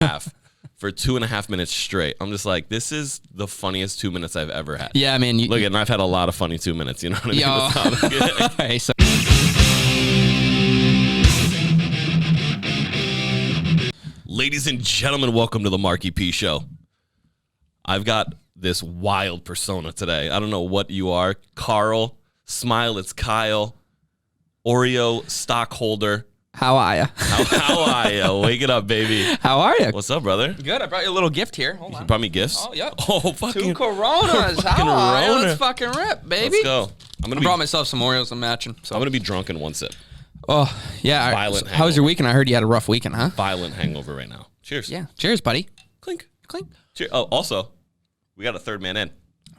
half for 2.5 minutes straight. I'm just like, this is the funniest 2 minutes I've ever had. Yeah, I mean, look, and I've had a lot of funny 2 minutes. You know what I mean? Okay, so ladies and gentlemen, welcome to the Marckie P Show. I've got this wild persona today. I don't know what you are. Carl, Smileitzkyle, Oreo stockholder. how are you? How are you? Wake it up, baby. How are you? What's up, brother? Good. I brought you a little gift here. Hold on. You brought me gifts? Oh, yep. Oh, fucking 2 Coronas. How are you? Let's fucking rip, baby. Let's go. I brought myself some Oreos. I'm matching. So. I'm gonna be drunk in one sip. Oh, yeah. Violent How was your weekend? I heard you had a rough weekend, huh? Violent hangover right now. Cheers. Yeah. Cheers, buddy. Clink. Clink. Cheers. Oh, also, we got a third man in.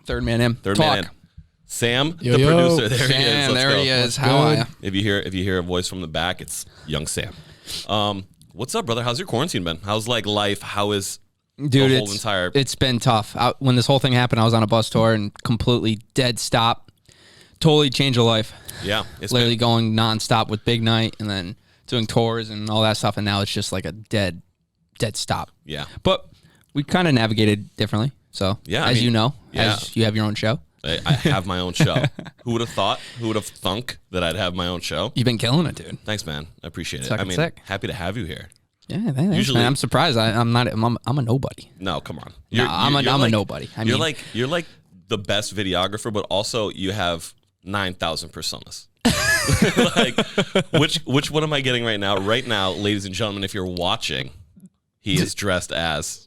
Third man in. Third Talk. man in. Sam, Yo, the yo. producer. There he is. Sam, Let's there go. he is. What's How are good? you? If you hear a voice from the back, it's young Sam. What's up, brother? How's your quarantine been? How's like life? How is Dude, the whole entire? it's been tough. When this whole thing happened, I was on a bus tour and completely dead stop. Totally changed your life. Yeah, it's Literally going nonstop with Big Night and then doing tours and all that stuff. And now it's just like a dead stop. Yeah, But we kind of navigated differently. So, Yeah, as you know, yeah. as you have your own show. I have my own show. Who would have thought? Who would have thunk that I'd have my own show? You've been killing it, dude. Thanks, man. I appreciate it. Fucking I mean, sick. happy to have you here. Yeah, thanks, Usually- man. I'm surprised. I'm a nobody. No, come on. I'm a like, nobody. I you're mean, you're like the best videographer, but also you have 9,000 personas. Like, which one am I getting right now? Right now, ladies and gentlemen, if you're watching, he is dressed as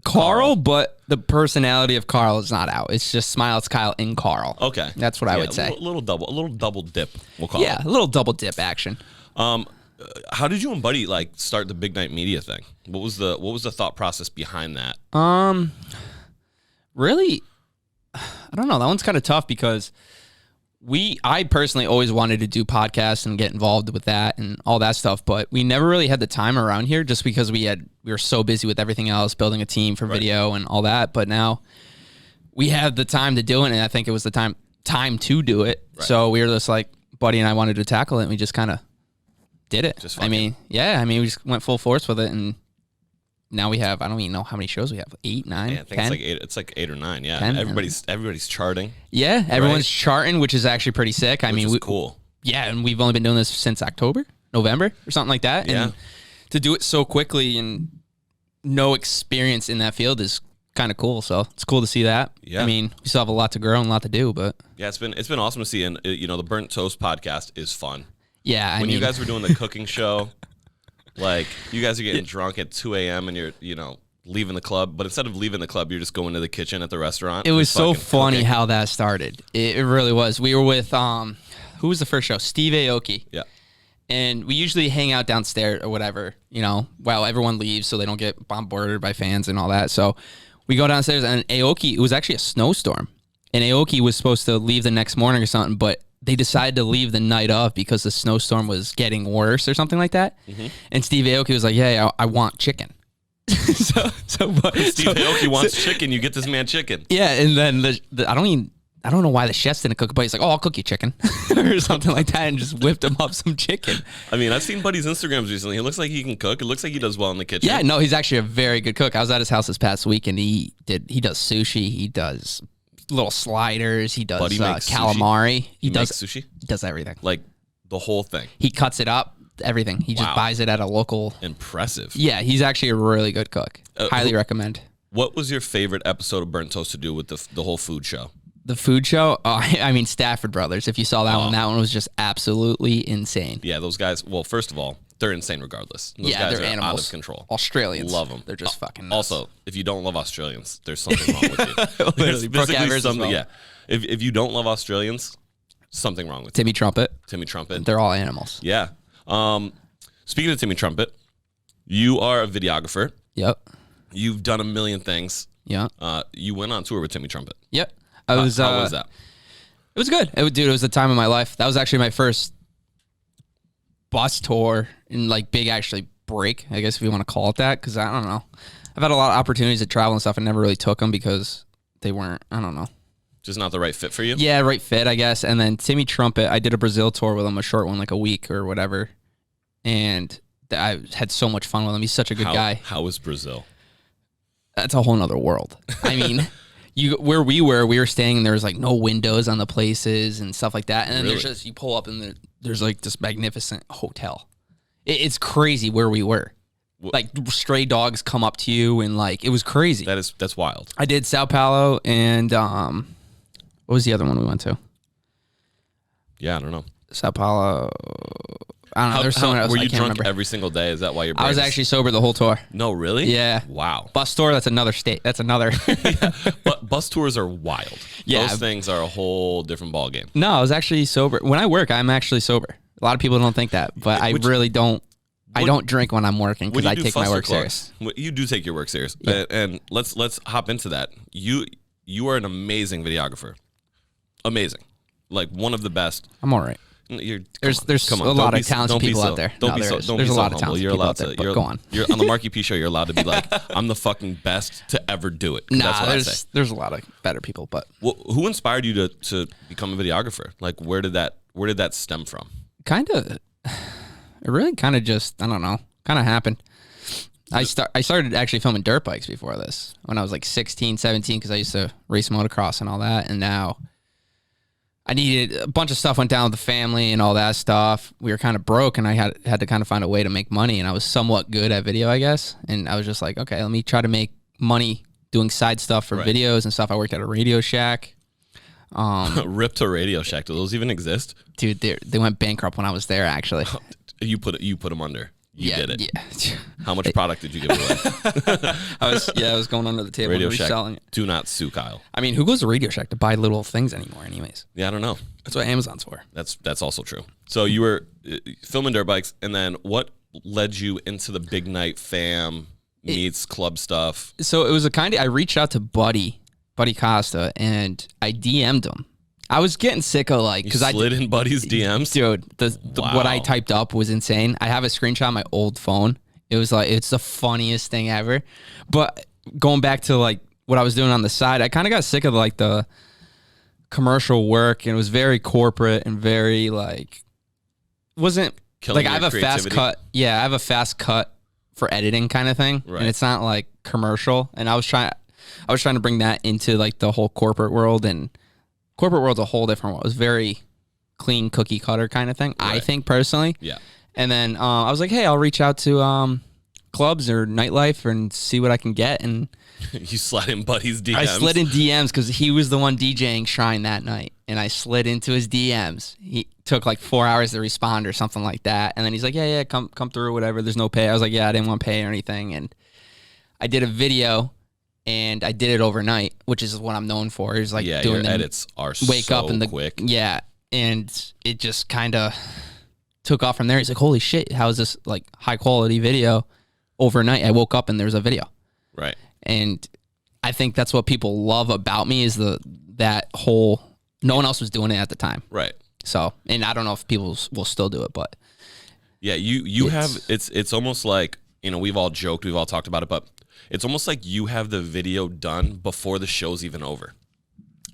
Carl, but the personality of Carl is not out. It's just Smileitzkyle in Carl. Okay, That's what I would say. A little double dip. We'll call Yeah, it. a little double dip action. How did you and Buddy like start the Big Night Media thing? What was the thought process behind that? Really, I don't know. That one's kind of tough because I personally always wanted to do podcasts and get involved with that and all that stuff, but we never really had the time around here just because we were so busy with everything else, building a team for video and all that. But now we have the time to do it, and I think it was the time to do it. Right. So we were just like, Buddy and I wanted to tackle it, and we just kind of did it. Just we just went full force with it, and now we have, I don't even know how many shows we have, 8, 9, Yeah, I think 10? it's like 8 or 9. Yeah, 10? everybody's charting. Yeah, everyone's charting, which is actually pretty sick. I mean, Cool. Yeah, and we've only been doing this since November or something like that. Yeah. And to do it so quickly and no experience in that field is kind of cool. So it's cool to see that. Yeah. I mean, we still have a lot to grow and a lot to do, but Yeah, it's been awesome to see, and the Burnt Toast podcast is fun. yeah, I When mean, you guys were doing the cooking show, like you guys are getting drunk at 2 a.m. and you're leaving the club, but instead of leaving the club, you're just going to the kitchen at the restaurant. it was so fucking funny cooking. how that started. It really was. We were with who was the first show? Steve Aoki. Yeah. And we usually hang out downstairs or whatever, while everyone leaves so they don't get bombarded by fans and all that. So we go downstairs, and Aoki, it was actually a snowstorm. And Aoki was supposed to leave the next morning or something, but they decided to leave the night of because the snowstorm was getting worse or something like that. Mm-hmm. And Steve Aoki was like, yeah, I want chicken. Steve Aoki wants chicken. You get this man chicken. Yeah, and then I don't know why the chefs didn't cook it, but he's like, oh, I'll cook you chicken or something like that, and just whipped him up some chicken. I mean, I've seen Buddy's Instagrams recently. He looks like he can cook. It looks like he does well in the kitchen. Yeah, no, he's actually a very good cook. I was at his house this past week, and he does sushi. He does little sliders. He does Buddy makes calamari. Sushi? He does makes sushi? He does everything. Like the whole thing. He cuts it up, everything. He just Wow. buys it at a local. Impressive. Yeah, he's actually a really good cook. Highly recommend. What was your favorite episode of Burnt Toast to do with the whole food show? The food show, I mean, Stafford Brothers. If you saw that one was just absolutely insane. Yeah, those guys. Well, first of all, they're insane regardless. Those Yeah, guys they're are animals. out of control. Australians. Love them. They're just fucking nuts. Also, if you don't love Australians, there's something wrong with you. Literally, Brooke physically Evers as something. well. Yeah. If you don't love Australians, something wrong with Timmy Trumpet. you. Timmy Trumpet. They're all animals. Yeah. Speaking of Timmy Trumpet, you are a videographer. Yep. You've done a million things. Yeah. You went on tour with Timmy Trumpet. Yep. How was that? It was good. It was the time of my life. That was actually my first bus tour and like big actually break, I guess if you want to call it that, because I don't know. I've had a lot of opportunities to travel and stuff and never really took them because they weren't, I don't know. Just not the right fit for you? Yeah, right fit, I guess. And then Timmy Trumpet, I did a Brazil tour with him, a short one, like a week or whatever. And I had so much fun with him. He's such a good guy. How was Brazil? That's a whole nother world. I mean, where we were staying, and there was like no windows on the places and stuff like that. And then Really? there's just, you pull up and there's like this magnificent hotel. It's crazy where we were. Like stray dogs come up to you and like, it was crazy. That's wild. I did Sao Paulo and what was the other one we went to? Yeah, I don't know. Sao Paulo. I don't know. There's someone else. Were I you can't drunk remember. every single day? Is that why you're? I was actually sober the whole tour. No, really? Yeah. Wow. Bus tour, that's another state. That's another. But bus tours are wild. Yeah. Those things are a whole different ballgame. No, I was actually sober. When I work, I'm actually sober. A lot of people don't think that, but I really don't. I don't drink when I'm working because I take my work serious. You do take your work serious. Yeah. And let's hop into that. You are an amazing videographer. Amazing. Like one of the best. I'm all right. There's a lot of talented people out there. There's a lot of talented people out there. But go on. You're on the Marckie P show. You're allowed to be like, I'm the fucking best to ever do it. Nah, there's a lot of better people. But who inspired you to become a videographer? Like, where did that stem from? It really kind of just, I don't know, kind of happened. I started actually filming dirt bikes before this when I was like 16, 17 because I used to race motocross and all that. And now I needed a bunch of stuff went down with the family and all that stuff. We were kind of broke and I had to kind of find a way to make money. And I was somewhat good at video, I guess. And I was just like, okay, let me try to make money doing side stuff for videos and stuff. I worked at a Radio Shack. Rip to Radio Shack. Do those even exist? Dude, they went bankrupt when I was there, actually. You put them under. You did it. Yeah. How much product did you give away? I was going under the table Radio and reselling Shack. it. Do not sue Kyle. I mean, who goes to Radio Shack to buy little things anymore anyways? Yeah, I don't know. That's what Amazon's for. That's also true. So you were filming dirt bikes, and then what led you into the big night fam meets club stuff? So it was I reached out to Buddy Costa, and I DM'd him. I was getting sick of because I slid in Buddy's DMs, dude. What I typed up was insane. I have a screenshot on my old phone. It was it's the funniest thing ever. But going back to what I was doing on the side, I kind of got sick of the commercial work, and it was very corporate and very wasn't killing I have a fast cut. Yeah, I have a fast cut for editing kind of thing, and it's not commercial. And I was trying to bring that into the whole corporate world, and corporate world's a whole different world. It was very clean cookie cutter kind of thing, I think personally. Yeah. And then I was like, hey, I'll reach out to clubs or nightlife and see what I can get. And you slid in Buddy's DMs. I slid in DMs because he was the one DJing Shrine that night, and I slid into his DMs. He took 4 hours to respond or something like that, and then he's like, yeah, come through, whatever. There's no pay. I was like, yeah, I didn't want to pay or anything, and I did a video. And I did it overnight, which is what I'm known for. Is doing your edits are wake so up and quick. Yeah, and it just kind of took off from there. He's like, "Holy shit, how is this high quality video overnight?" I woke up and there's a video. Right. And I think that's what people love about me is that whole. No one else was doing it at the time. Right. So, and I don't know if people will still do it, but yeah, you have it's almost like we've all joked, we've all talked about it, but. It's almost like you have the video done before the show's even over.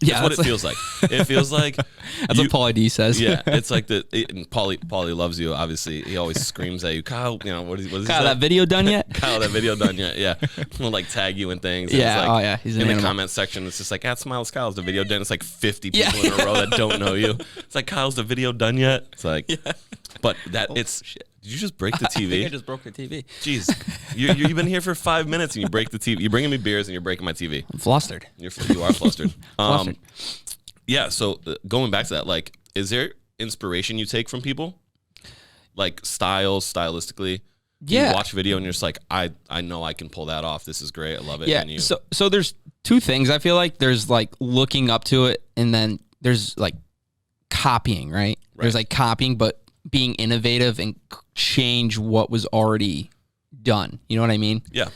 Yeah, that's what it feels like. It feels like that's what Pauly D says. Yeah, it's like and Pauly loves you. Obviously, he always screams at you, Kyle. What is Kyle? That video done yet? Kyle, that video done yet? Yeah, he'll tag you and things. Yeah. And oh yeah. He's in the comment section. It's just at Smileitzkyle, is the video done? It's 50 people in a row that don't know you. It's Kyle's the video done yet? It's but shit. Did you just break the TV? I think I just broke the TV. Jeez, you've been here for 5 minutes and you break the TV. You're bringing me beers and you're breaking my TV. I'm flustered. You are flustered. Yeah. So going back to that, is there inspiration you take from people, stylistically? Yeah. You watch video and you're just I know I can pull that off. This is great. I love it. Yeah. And So there's two things. I feel like there's looking up to it, and then there's copying, right? There's copying, but being innovative and change what was already done. You know what I mean? Yeah.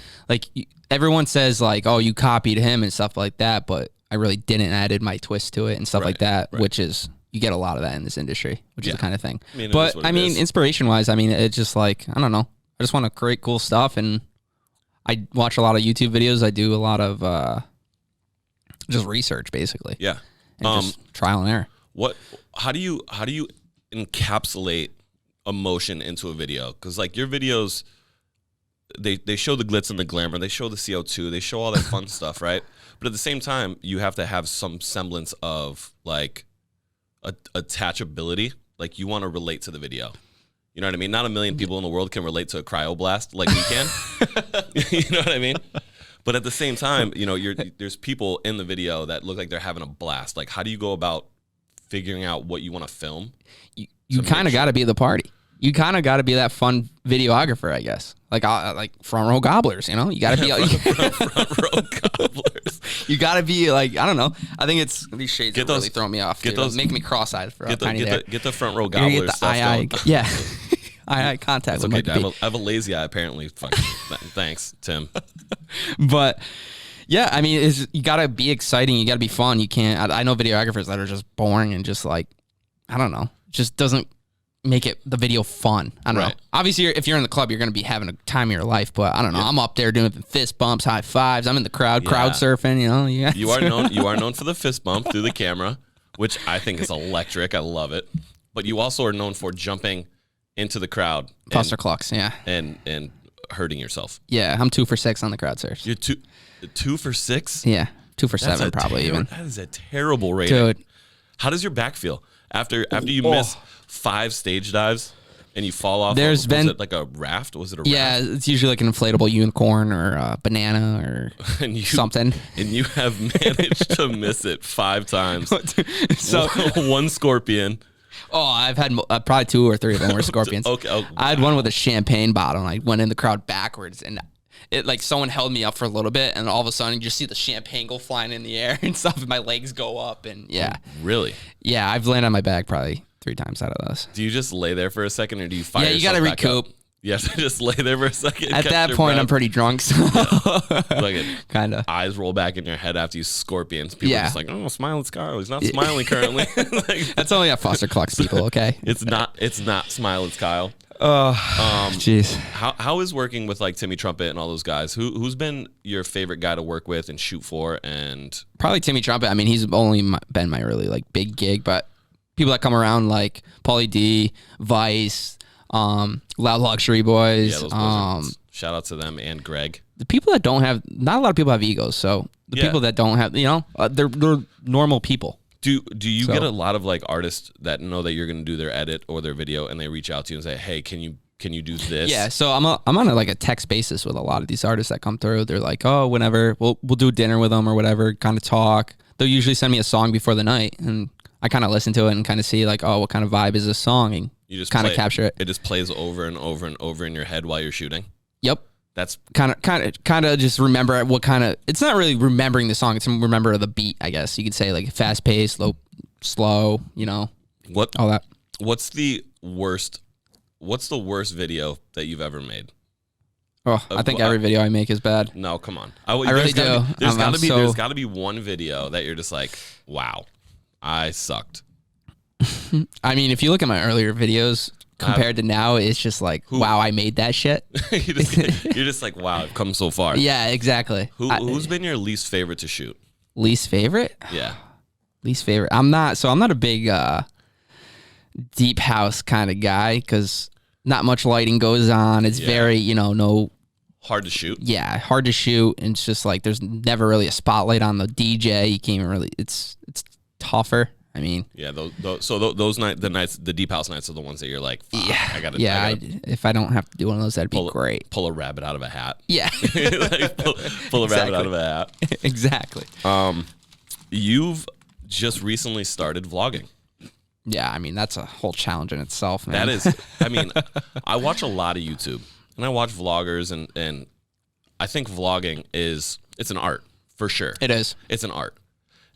Everyone says oh, you copied him and stuff like that, but I really didn't. I added my twist to it and stuff like that, which is, you get a lot of that in this industry, which is the kind of thing. Inspiration wise, it's just I don't know. I just want to create cool stuff, and I watch a lot of YouTube videos. I do a lot of just research basically. Yeah. And just trial and error. How do you encapsulate emotion into a video, because like your videos, they show the glitz and the glamour, they show the CO2, they show all that fun stuff, right? But at the same time, you have to have some semblance of like attachability. Like you want to relate to the video. You know what I mean? Not a million people in the world can relate to a cryoblast like we can. You know what I mean? But at the same time, you know, there's people in the video that look like they're having a blast. Like, how do you go about figuring out what you want to film? You kind of got to be the party. You kind of got to be that fun videographer, I guess. Like front row gobblers, you know? You got to be front row gobblers. You got to be like, I don't know. I think it's these shades that really throw me off. Get those, make me cross-eyed for a tiny there. Get the front row gobblers stuff going. Yeah. Eye contact. Okay. I have a lazy eye apparently. Thanks, Tim. But yeah, I mean, you got to be exciting. You got to be fun. You can't. I know videographers that are just boring and just like, I don't know, just doesn't make the video fun. I don't know. Obviously, if you're in the club, you're going to be having a time of your life. But I don't know. I'm up there doing fist bumps, high fives. I'm in the crowd surfing. You know. Yeah. You are known for the fist bump through the camera, which I think is electric. I love it. But you also are known for jumping into the crowd, cluster clucks, yeah, and hurting yourself. Yeah, I'm 2 for 6 on the crowd surfs. You're 2 for 6. Yeah, 2 for 7 probably even. That is a terrible rating, dude. How does your back feel after you miss 5 stage dives and you fall off? Was it like a raft? Was it a raft? Yeah, it's usually like an inflatable unicorn or a banana or something. And you have managed to miss it 5 times. So one scorpion. Oh, I've had probably 2 or 3 of them were scorpions. Okay. Oh, wow. I had one with a champagne bottle, and I went in the crowd backwards, and it like someone held me up for a little bit, and all of a sudden you just see the champagne go flying in the air and stuff, and my legs go up, and yeah. Oh, really? Yeah, I've landed on my back probably 3 times out of those. Do you just lay there for a second, or do you fire yourself you got to recoup. You have to just lay there for a second. At that point, I'm pretty drunk. So. Like kind of. Eyes roll back in your head after you scorpions. People are just like, oh, Smileitzkyle. He's not smiling currently. Like, that's only at Foster Clucks people, okay? It's not Smileitzkyle. Oh, jeez. How is working with like Timmy Trumpet and all those guys? Who's been your favorite guy to work with and shoot for? And probably Timmy Trumpet. I mean, he's only been my really like big gig, but people that come around like Pauly D, Vice, Loud Luxury Boys. Yeah, those shout out to them and Greg. The people that don't have, not a lot of people have egos, so the people that don't have, you know, they're normal people. Do you get a lot of like artists that know that you're going to do their edit or their video, and they reach out to you and say, "Hey, can you do this?" Yeah, so I'm on a text basis with a lot of these artists that come through. They're like, "Oh, whenever we'll do dinner with them or whatever, kind of talk." They'll usually send me a song before the night, and I kind of listen to it and kind of see like, "Oh, what kind of vibe is this song?" And you just kind of capture it. It just plays over and over and over in your head while you're shooting. Yep. That's kind of just remember what kind of. It's not really remembering the song. It's remember the beat, I guess you could say, like fast paced, slow. You know, all that. What's the worst video that you've ever made? Oh, I think every video I make is bad. No, come on. I really do. There's got to be one video that you're just like, wow, I sucked. I mean, if you look at my earlier videos compared to now, it's just like, wow, I made that shit. You're just like, wow, I've come so far. Yeah, exactly. Who's been your least favorite to shoot? Least favorite? Yeah. Least favorite. I'm not a big deep house kind of guy because not much lighting goes on. It's very, no. Hard to shoot? Yeah, hard to shoot. And it's just like there's never really a spotlight on the DJ. You can't even really, it's tougher. I mean, yeah. Those nights, the deep house nights are the ones that you're like, I gotta. If I don't have to do one of those, that'd be great. Pull a rabbit out of a hat. Yeah, like pull a rabbit out of a hat. Exactly. You've just recently started vlogging. Yeah, I mean that's a whole challenge in itself, man. That is. I mean, I watch a lot of YouTube and I watch vloggers, and I think vlogging it's an art for sure. It is. It's an art,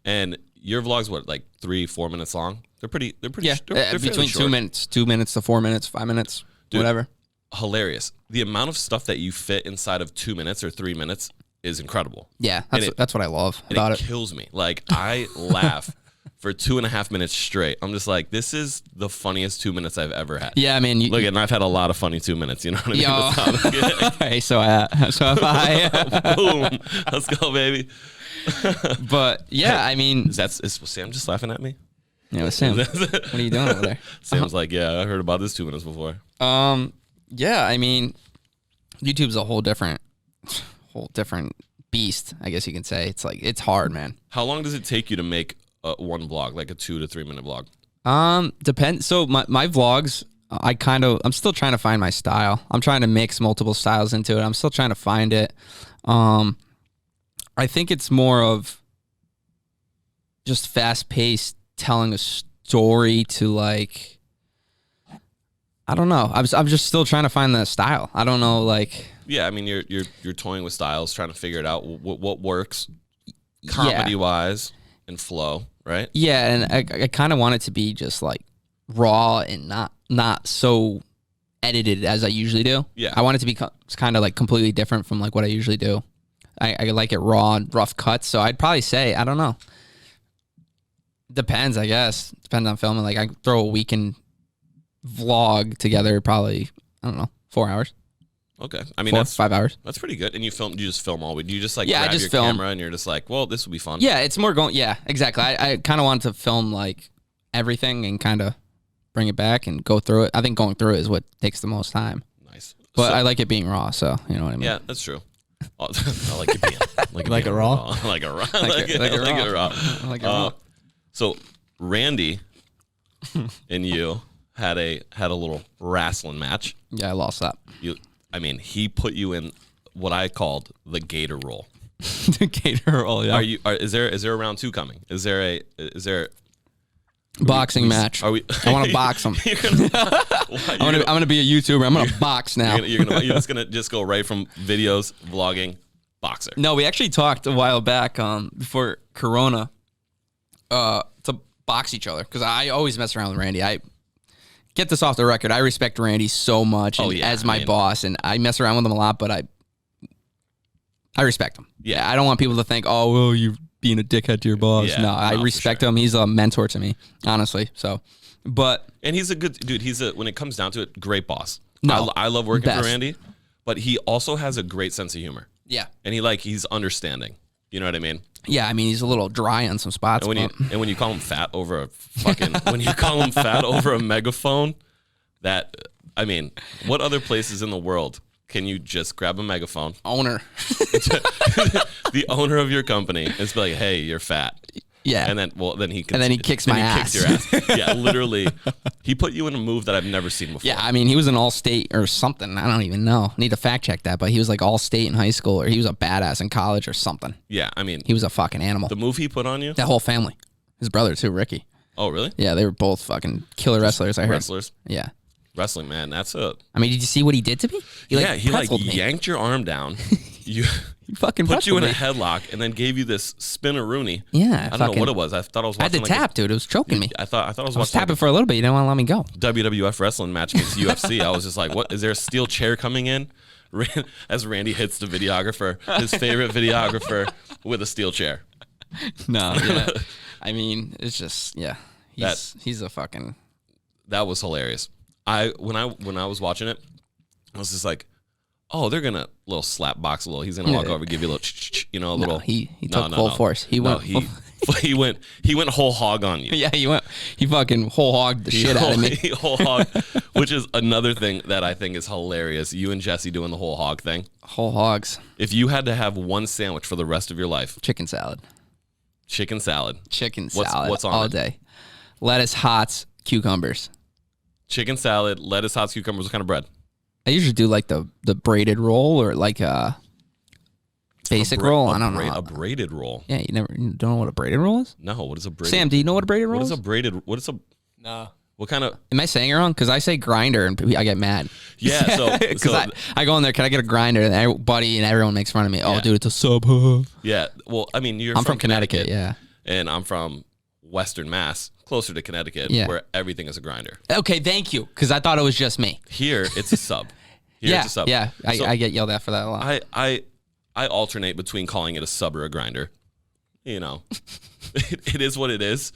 and your vlogs, what, like 3-4 minutes long? They're pretty. Yeah, they're between short. 2 minutes to 4 minutes, 5 minutes, whatever. Hilarious. The amount of stuff that you fit inside of 2 minutes or 3 minutes is incredible. Yeah, that's what I love about it. It kills me. Like I laugh for 2.5 minutes straight. I'm just like, this is the funniest 2 minutes I've ever had. Yeah, I mean, look, and I've had a lot of funny 2 minutes. You know what I mean? Hey, so have I. Boom. Let's go, baby. But yeah, I mean, is Sam just laughing at me? Yeah, with Sam. What are you doing over there? Sam's like, yeah, I heard about this 2 minutes before. Yeah, I mean, YouTube's a whole different beast, I guess you can say. It's like, it's hard, man. How long does it take you to make one vlog, like a 2 to 3 minute vlog? Depends. So my vlogs, I'm still trying to find my style. I'm trying to mix multiple styles into it. I'm still trying to find it. I think it's more of just fast paced telling a story to like, I don't know. I'm just still trying to find the style. I don't know, like. Yeah, I mean, you're toying with styles, trying to figure it out. What works, comedy wise and flow, right? Yeah, and I kind of want it to be just like raw and not so edited as I usually do. Yeah, I want it to be kind of like completely different from like what I usually do. I like it raw and rough cuts. So I'd probably say, I don't know. Depends, I guess. Depends on filming. Like I throw a weekend vlog together, probably, I don't know, 4 hours. Okay, I mean 5 hours. That's pretty good. And you just film all week. You just like grab your just film. camera and you're just like, well, this will be fun. Yeah, it's more going. Yeah, exactly. I kind of wanted to film like everything and kind of bring it back and go through it. I think going through it is what takes the most time. Nice, but I like it being raw. So you know what I mean. Yeah, that's true. I like it being like it raw. Like a raw. Like it raw. Like it raw. So Randy and you had a little wrestling match. Yeah, I lost that. He put you in what I called the gator roll. The gator roll. Yeah. Is there a round 2 coming? Is there boxing match? I want to box him. I'm gonna be a YouTuber. I'm gonna box now. You're just gonna go right from videos, vlogging, boxer. No, we actually talked a while back before Corona to box each other because I always mess around with Randy. I get this off the record. I respect Randy so much as my boss, and I mess around with him a lot, but I respect him. Yeah, I don't want people to think, oh, well, you're being a dickhead to your boss. Yeah, no, I respect him. He's a mentor to me, honestly. So, and he's a good dude. When it comes down to it, great boss. No, I love working for Randy, but he also has a great sense of humor. Yeah, and he's understanding. You know what I mean? Yeah, I mean he's a little dry on some spots. And when you call him fat over a megaphone, what other places in the world can you just grab a megaphone? Owner. The owner of your company is like, hey, you're fat. Yeah. And then he kicks my ass. Kicks your ass. Yeah, literally. He put you in a move that I've never seen before. Yeah, I mean, he was an all-state or something. I don't even know. Need to fact check that, but he was like all-state in high school, or he was a badass in college or something. Yeah, I mean, he was a fucking animal. The move he put on you? That whole family. His brother too, Ricky. Oh, really? Yeah, they were both fucking killer wrestlers, I heard. Wrestlers? Yeah. Wrestling, man, that's a... I mean, did you see what he did to me? He yanked your arm down. He fucking put you in a headlock and then gave you this spinneroonie. Yeah, I don't know what it was. I thought I was watching. I had to tap, dude. It was choking me. I thought I was watching. Tapping for a little bit. You didn't want to let me go. WWF wrestling match against UFC. I was just like, what? Is there a steel chair coming in? As Randy hits the videographer, his favorite videographer, with a steel chair. No, yeah. I mean, it's just he's a fucking. That was hilarious. When I was watching it, I was just like, oh, they're gonna little slap box a little. He's gonna walk over, give you a little, little. He took full force. He went whole hog on you. Yeah, he fucking whole hogged the shit out of me. Whole hog, which is another thing that I think is hilarious. You and Jesse doing the whole hog thing. Whole hogs. If you had to have one sandwich for the rest of your life, chicken salad. Chicken salad. What's on all it? Day? Lettuce, hots, cucumbers. Chicken salad, lettuce, hots, cucumbers. What kind of bread? I usually do like the braided roll or like a basic roll. I don't know. A braided roll. Yeah, you don't know what a braided roll is? No, what is a braided? Sam, do you know what a braided roll is? No. What kind of? Am I saying it wrong? Because I say grinder and I get mad. Yeah, so because I go in there, can I get a grinder? And everybody and everyone makes fun of me. Oh, yeah. Dude, it's a sub. Yeah, well, I mean, I'm from Connecticut, yeah, and I'm from Western Mass, closer to Connecticut, where everything is a grinder. Okay, thank you, because I thought it was just me. Here, it's a sub. It's a sub. Yeah, I get yelled at for that a lot. I alternate between calling it a sub or a grinder. You know, it is what it is.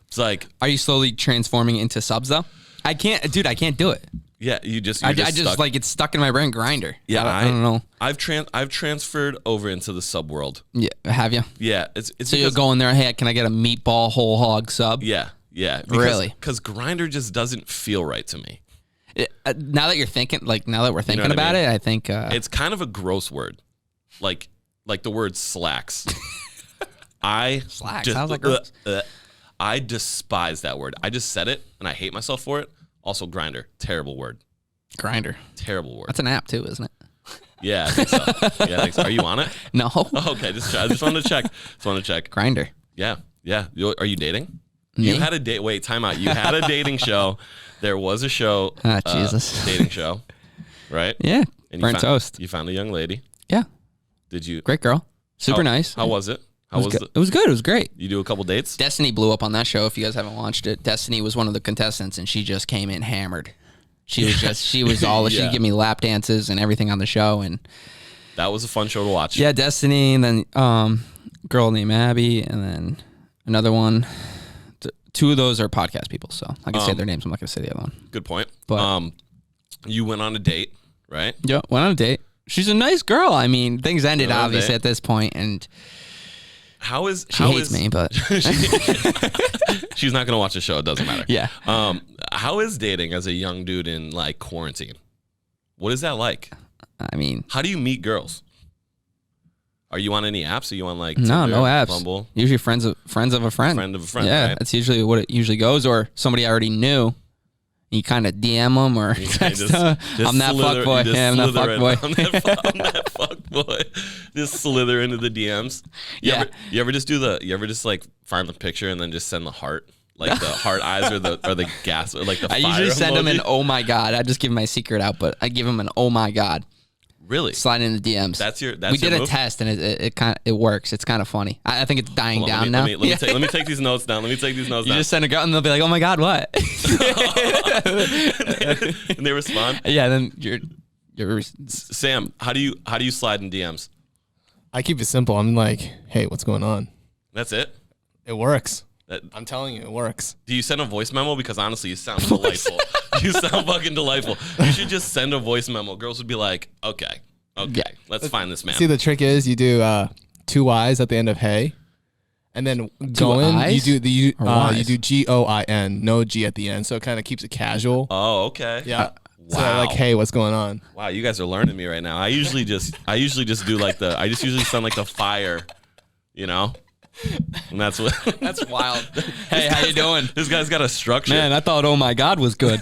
It's like, are you slowly transforming into subs though? I can't do it. Yeah, I just like it's stuck in my brain. Grinder. Yeah, I don't know. I've transferred over into the sub world. Yeah, have you? Yeah, it's so you'll go in there. Hey, can I get a meatball whole hog sub? Yeah, Yeah. Really? Because Grindr just doesn't feel right to me. Now that we're thinking what about I mean? it, I think It's kind of a gross word. Like the word slacks. Slacks sounds like gross. I despise that word. I just said it and I hate myself for it. Also, Grindr, terrible word. Grindr. Terrible word. That's an app too, isn't it? Yeah, I think so. Are you on it? No. Oh, okay, I just wanted to check. Grindr. Yeah. Are you dating? Me? You had a date. Wait, time out. You had a dating show. There was a show. Jesus. Dating show, right? Yeah. And Burnt toast. You found a young lady. Yeah. Did you? Great girl. Super nice. How was it? It was good. It was great. You do a couple dates? Destiny blew up on that show. If you guys haven't watched it, Destiny was one of the contestants, and she just came in hammered. She was all. She'd give me lap dances and everything on the show, and that was a fun show to watch. Yeah, Destiny, and then girl named Abby, and then another one. Two of those are podcast people, so I can say their names. I'm not going to say the other one. Good point. But you went on a date, right? Yeah, went on a date. She's a nice girl. I mean, things ended obviously at this point, and she hates me, but she's not going to watch the show. It doesn't matter. Yeah. How is dating as a young dude in like quarantine? What is that like? I mean, how do you meet girls? Are you on any apps? Are you on like no Tinder, apps? Bumble? Usually friends of a friend. Friend of a friend. Yeah, right? that's usually what it usually goes. Or somebody I already knew. You kind of DM them or text them. I'm that fuck boy. Yeah, I'm that fuck boy. I'm that fuck boy. Just slither into the DMs. You ever just like find the picture and then just send the heart? Like the heart eyes or the gas or like the fire I usually send emoji? them an oh my god. I just give my secret out, but I give them an oh my god. Really? Slide in the DMs. We did your a move? test and it works. It's kind of funny. I think it's dying down now. Let me take these notes down. You just send a girl and they'll be like, oh my god, what? And they respond. Yeah. Then you're Sam. How do you slide in DMs? I keep it simple. I'm like, hey, what's going on? That's it. It works. I'm telling you, it works. Do you send a voice memo? Because honestly, you sound delightful. You sound fucking delightful. You should just send a voice memo. Girls would be like, okay, let's find this man. See, the trick is you do 2 Y's at the end of hey, and then going you do GOIN, no G at the end, so it kind of keeps it casual. Oh, okay. Yeah. Wow. So like, hey, what's going on? Wow, you guys are learning me right now. I usually just do like I just usually send like the fire, you know. And that's wild. Hey, how you doing? This guy's got a structure. Man, I thought oh my god was good.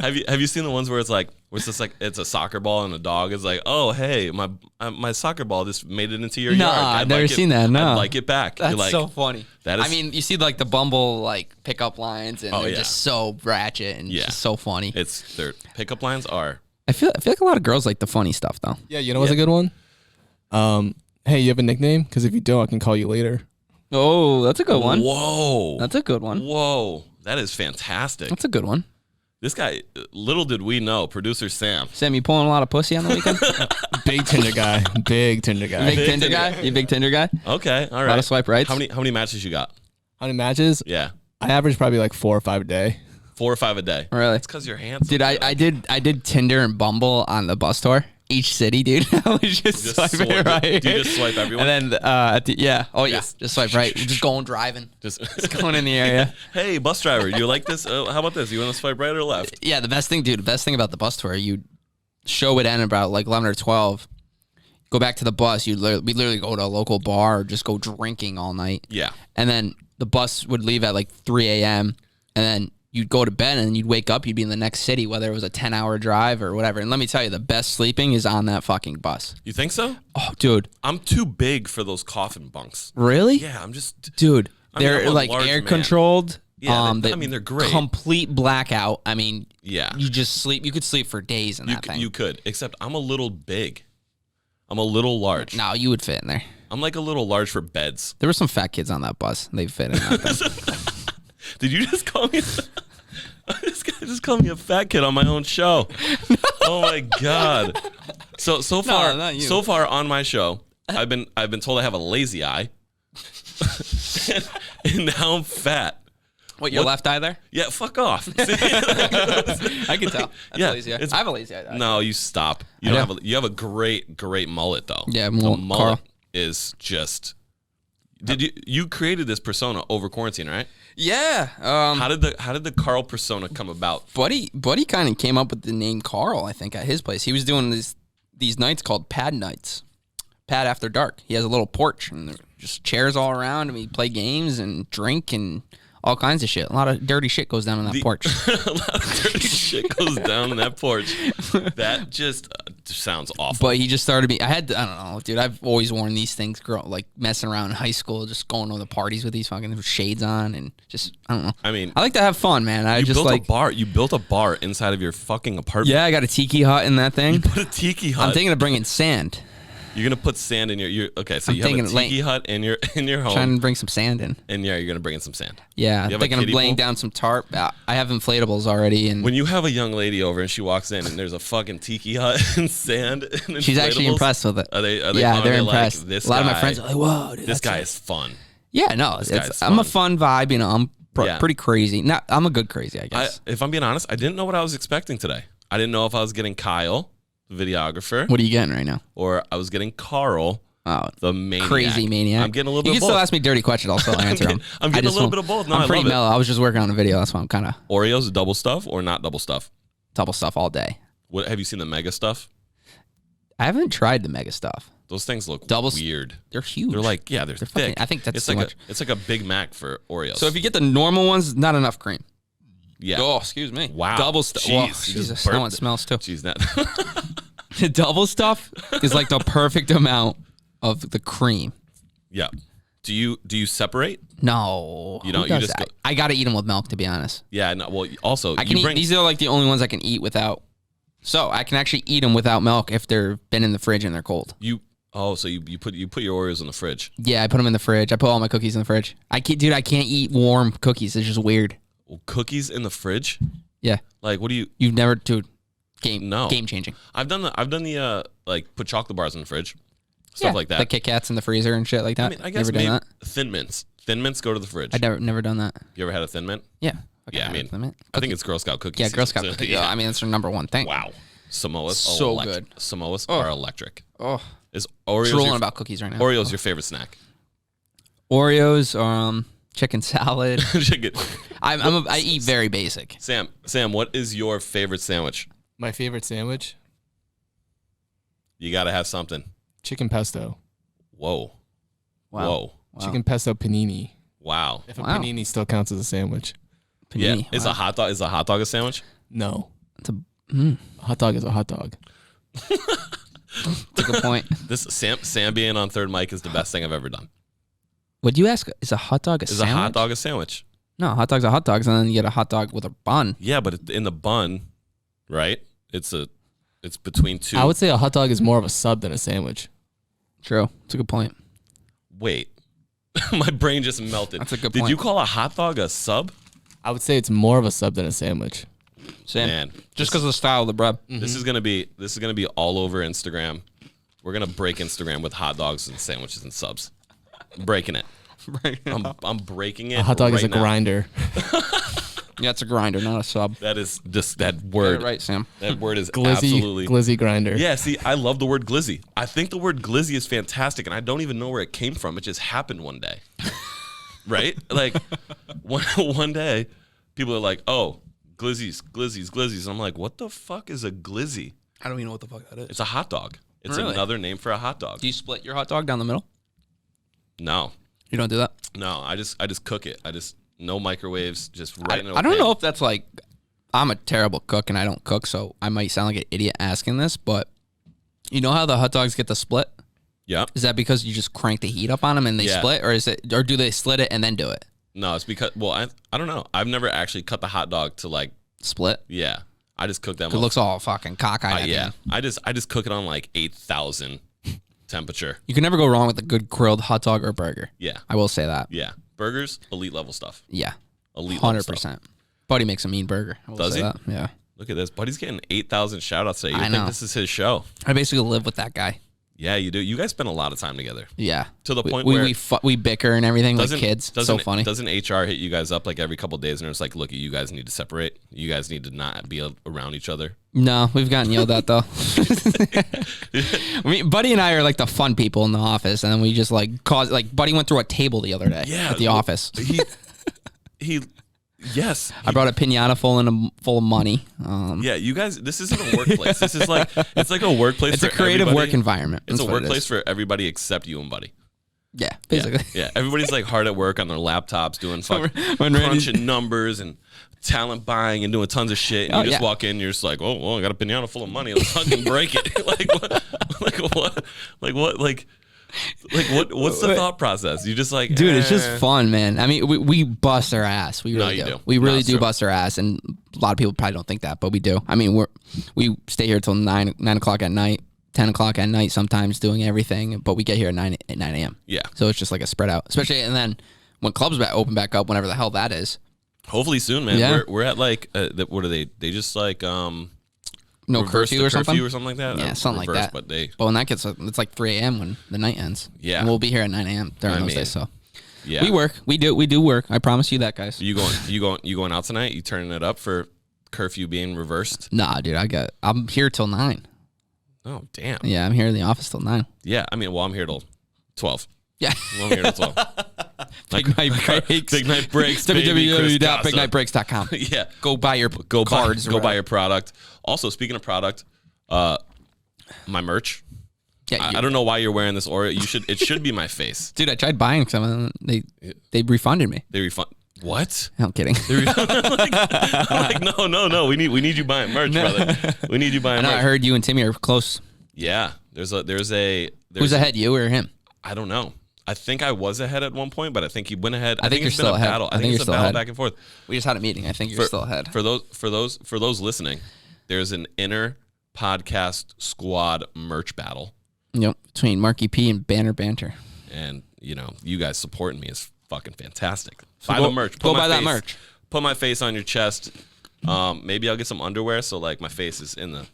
Have you seen the ones where it's just like it's a soccer ball and a dog is like, oh hey, my soccer ball just made it into your yard. I've never seen that. No, I'd like it back. That's like, so funny. I mean, you see like the Bumble like pickup lines and they're just so ratchet and just so funny. Their pickup lines are. I feel like a lot of girls like the funny stuff though. Yeah, you know what's a good one? Hey, you have a nickname? Because if you don't, I can call you later. Oh, that's a good one. Whoa. That's a good one. Whoa. That is fantastic. That's a good one. This guy, little did we know, producer Sam. Sam, you pulling a lot of pussy on the weekend? Big Tinder guy. Big Tinder guy. Big Tinder guy? You big Tinder guy? Okay, all right. A lot of swipe rights? How many matches you got? How many matches? Yeah. I average probably like 4 or 5 a day. 4 or 5 a day. Really? It's because you're handsome. Dude, I did Tinder and Bumble on the bus tour. Each city, dude. I was just swiping right. Do you just swipe everyone? And then, just swipe right. We're just going driving. Just going in the area. Hey, bus driver, you like this? How about this? You want to swipe right or left? Yeah, the best thing about the bus tour, you show would end about like 11 or 12. Go back to the bus. We literally go to a local bar or just go drinking all night. Yeah. And then the bus would leave at like 3 a.m. And then you'd go to bed and you'd wake up, you'd be in the next city, whether it was a 10-hour drive or whatever. And let me tell you, the best sleeping is on that fucking bus. You think so? Oh, dude. I'm too big for those coffin bunks. Really? Yeah, I'm just... Dude, I mean, they're like air-controlled. Yeah, they're great. Complete blackout. I mean, yeah. You just sleep. You could sleep for days in that thing. You could, except I'm a little big. I'm a little large. No, you would fit in there. I'm like a little large for beds. There were some fat kids on that bus. They fit in that thing. Did you just call me... This guy just called me a fat kid on my own show. No. Oh my god! So far on my show, I've been told I have a lazy eye, and now I'm fat. What, your left eye there? Yeah, fuck off. I can tell. That's a lazy eye. I have a lazy eye. No, you stop. You have a great mullet though. Yeah, the mullet is just Did you created this persona over quarantine, right? Yeah. How did the Carl persona come about? Buddy kind of came up with the name Carl, I think, at his place. He was doing these nights called pad nights. Pad after dark. He has a little porch and there's just chairs all around and we play games and drink and all kinds of shit. A lot of dirty shit goes down on that porch. A lot of dirty shit goes down on that porch. That just sounds awful. But he just started me. I don't know, dude. I've always worn these things, like messing around in high school, just going to the parties with these fucking shades on and just, I don't know. I mean, I like to have fun, man. You built a bar inside of your fucking apartment. Yeah, I got a tiki hut in that thing. You put a tiki hut. I'm thinking of bringing sand. You're gonna put sand in your okay. So you have a tiki hut in your home. Trying to bring some sand in. And yeah, you're gonna bring in some sand. Yeah, I'm thinking of laying down some tarp. I have inflatables already. And when you have a young lady over and she walks in and there's a fucking tiki hut and sand, and she's actually impressed with it. Are they? Yeah, they're impressed. Like, a lot of my friends are like, "Whoa, dude, this guy is fun." Yeah, no, I'm a fun vibe. You know, I'm pretty crazy. I'm a good crazy, I guess. If I'm being honest, I didn't know what I was expecting today. I didn't know if I was getting Kyle, the videographer. What are you getting right now? Or I was getting Carl, the maniac. Crazy maniac. I'm getting a little bit of both. You can still ask me dirty questions. I'll still answer them. I'm getting a little bit of both. No, I'm pretty mellow. I was just working on a video. That's why I'm kind of... Oreos double stuff or not double stuff? Double stuff all day. What have you seen the mega stuff? I haven't tried the mega stuff. Those things look weird. They're huge. They're like, they're thick. Fucking, I think that's it's too like much. It's like a Big Mac for Oreos. So if you get the normal ones, not enough cream. Yeah. Oh, excuse me. Wow. Double stuff. Jesus, that one smells too. Jeez, that. The double stuff is like the perfect amount of the cream. Yeah. Do you separate? No. You don't. You just. I gotta eat them with milk, to be honest. Yeah. No. Well, also I can eat. These are like the only ones I can eat without. So I can actually eat them without milk if they've been in the fridge and they're cold. So you put your Oreos in the fridge. Yeah, I put them in the fridge. I put all my cookies in the fridge. I can't eat warm cookies. It's just weird. Well, cookies in the fridge? Yeah. Like, what do you? You've never, dude. Game changing. I've done the like put chocolate bars in the fridge, stuff like that. Like Kit Kats in the freezer and shit like that. I mean, I guess maybe Thin Mints. Thin Mints go to the fridge. I've never done that. You ever had a Thin Mint? Yeah. Yeah, I mean, I think it's Girl Scout cookies. Yeah, Girl Scout cookies. Yeah. I mean, that's their number one thing. Wow. Samoas. So good. Samoas are electric. Oh. Is Oreos drooling about cookies right now. Oreos your favorite snack? Oreos, chicken salad. Chicken. I eat very basic. Sam, what is your favorite sandwich? My favorite sandwich? You got to have something. Chicken pesto. Whoa. Wow. Whoa. Chicken pesto panini. Wow. If a panini still counts as a sandwich. Panini. Yeah. Is a hot dog a sandwich? No. It's a hot dog is a hot dog. That's a good point. This Sam being on third mic is the best thing I've ever done. Would you ask? Is a hot dog a sandwich? Is a hot dog a sandwich? No, hot dogs are hot dogs, and then you get a hot dog with a bun. Yeah, but in the bun, right? It's between two. I would say a hot dog is more of a sub than a sandwich. True. That's a good point. Wait. My brain just melted. That's a good point. Did you call a hot dog a sub? I would say it's more of a sub than a sandwich. Same. Man, just because of the style of the bread. Mm-hmm. This is gonna be all over Instagram. We're gonna break Instagram with hot dogs and sandwiches and subs. I'm breaking it. I'm breaking it. A hot dog is a now. grinder. Yeah, it's a grinder, not a sub. That is just that word. Right, Sam. That word is absolutely glizzy grinder. Yeah, see, I love the word glizzy. I think the word glizzy is fantastic, and I don't even know where it came from. It just happened one day, right? Like one day, people are like, "Oh, glizzies, glizzies, glizzies," and I'm like, "What the fuck is a glizzy?" I don't even know what the fuck that is. It's a hot dog. It's Really? another name for a hot dog. Do you split your hot dog down the middle? No, You don't do that? no, I just cook it. No microwaves, just right in a I don't pan. know if that's like, I'm a terrible cook and I don't cook, so I might sound like an idiot asking this, but you know how the hot dogs get the split? Yeah. Is that because you just crank the heat up on them and they split, or do they split it and then do it? No, it's because I don't know. I've never actually cut the hot dog to like Split? yeah. I just cook that. It looks all fucking cockeyed. Yeah. I just cook it on like 8,000 temperature. You can never go wrong with a good grilled hot dog or burger. Yeah. I will say that. Yeah. Burgers, elite level stuff. Yeah. Elite level stuff. 100%. Buddy makes a mean burger. I will Does say he? That. Yeah. Look at this. Buddy's getting 8,000 shout outs today. You I think know. this is his show. I basically live with that guy. Yeah, you do. You guys spend a lot of time together. Yeah. To the point where we bicker and everything like kids. So funny. Doesn't HR hit you guys up like every couple of days and it's like, look, you guys need to separate. You guys need to not be around each other. No, we've gotten yelled at though. I mean, Buddy and I are like the fun people in the office, and then we just like Buddy went through a table the other day at the office. Yes. I brought a pinata full of money. Yeah, you guys, this isn't a workplace. This is like, it's like a workplace. It's a creative work environment. It's a workplace for everybody except you and Buddy. Yeah, basically. Yeah, everybody's like hard at work on their laptops doing crunching numbers and talent buying and doing tons of shit. And you just walk in, and you're just like, oh, well, I got a pinata full of money. Let's fucking break it. What's the thought process? You just like, dude, it's just fun, man. I mean, we bust our ass. We really do. We really do bust our ass, and a lot of people probably don't think that, but we do. I mean, we stay here till 9 o'clock at night, 10 o'clock at night sometimes doing everything, but we get here at 9 a.m. Yeah. So it's just like a spread out, especially, and then when clubs open back up, whenever the hell that is. Hopefully soon, man. Yeah. We're at like, what are they? They just like, no curfew or something like that. Yeah, something like that. But when that gets, it's like 3 a.m. when the night ends. Yeah, and we'll be here at 9 a.m. during those days. So yeah, we work. We do work. I promise you that, guys. You going out tonight? You turning it up for curfew being reversed? Nah, dude. I'm here till 9. Oh damn. Yeah, I'm here in the office till 9. Yeah, I mean, well, I'm here till 12. Yeah, well, I'm here till 12. Big Night Breaks. Big Night Breaks. www.bignightbreaks.com. Yeah, go buy your cards. Go buy your product. Also, speaking of product, my merch. Yeah, I don't know why you're wearing this Oreo. It should be my face, dude. I tried buying some. They refunded me. They refund. What? I'm kidding. I'm like, no. We need you buying merch, brother. We need you buying merch. I heard you and Timmy are close. Yeah. There's Who's ahead, you or him? I don't know. I think I was ahead at one point, but I think he went ahead. I think you're still ahead. I think it's a battle back and forth. We just had a meeting. I think you're still ahead. For those listening, there's an inner podcast squad merch battle. Yep, between Marckie P and Banner Banter. And you guys supporting me is fucking fantastic. Buy the merch. Go buy that merch. Put my face on your chest. Maybe I'll get some underwear so like my face is in the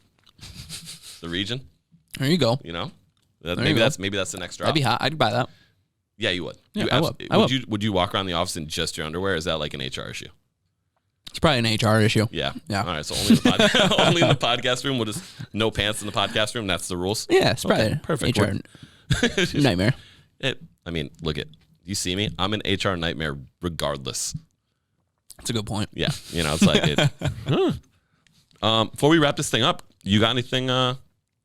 region. There you go. Maybe that's the next drop. That'd be hot. I'd buy that. Yeah, you would. Yeah, I would. Would you walk around the office in just your underwear? Is that like an HR issue? It's probably an HR issue. Yeah. All right. So only in the podcast room. With no pants in the podcast room. That's the rules. Yeah, it's probably perfect. HR nightmare. Look at you see me. I'm an HR nightmare regardless. That's a good point. Yeah. It's like it. Before we wrap this thing up, you got anything? You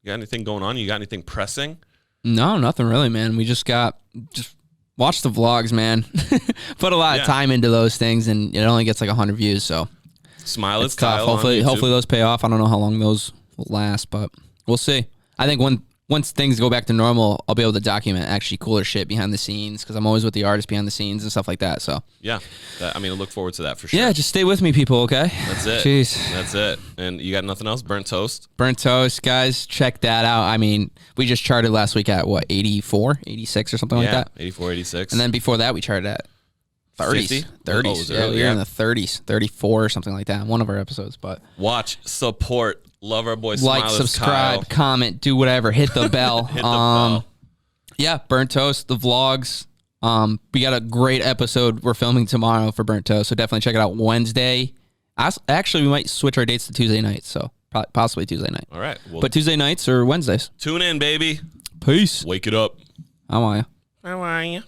got anything going on? You got anything pressing? No, nothing really, man. We just watch the vlogs, man. Put a lot of time into those things, and it only gets like 100 views. So Smileitzkyle. Hopefully those pay off. I don't know how long those will last, but we'll see. I think once things go back to normal, I'll be able to document actually cooler shit behind the scenes because I'm always with the artists behind the scenes and stuff like that. So yeah, I look forward to that for sure. Yeah, just stay with me, people. Okay, that's it. Jeez, that's it. And you got nothing else? Burnt toast, guys. Check that out. I mean, we just charted last week at what 84, 86 or something like that. 84, 86. And then before that, we charted at 30s. 30s. Oh, we were in the 30s, 34 or something like that. One of our episodes, but watch, support. Love our boy. Like, subscribe, comment, do whatever. Hit the bell. Hit the bell. Yeah, Burnt Toast, the vlogs. We got a great episode we're filming tomorrow for Burnt Toast, so definitely check it out Wednesday. Actually, we might switch our dates to Tuesday nights, so possibly Tuesday night. All right. Well, but Tuesday nights or Wednesdays. Tune in, baby. Peace. Wake it up. How are you? How are you?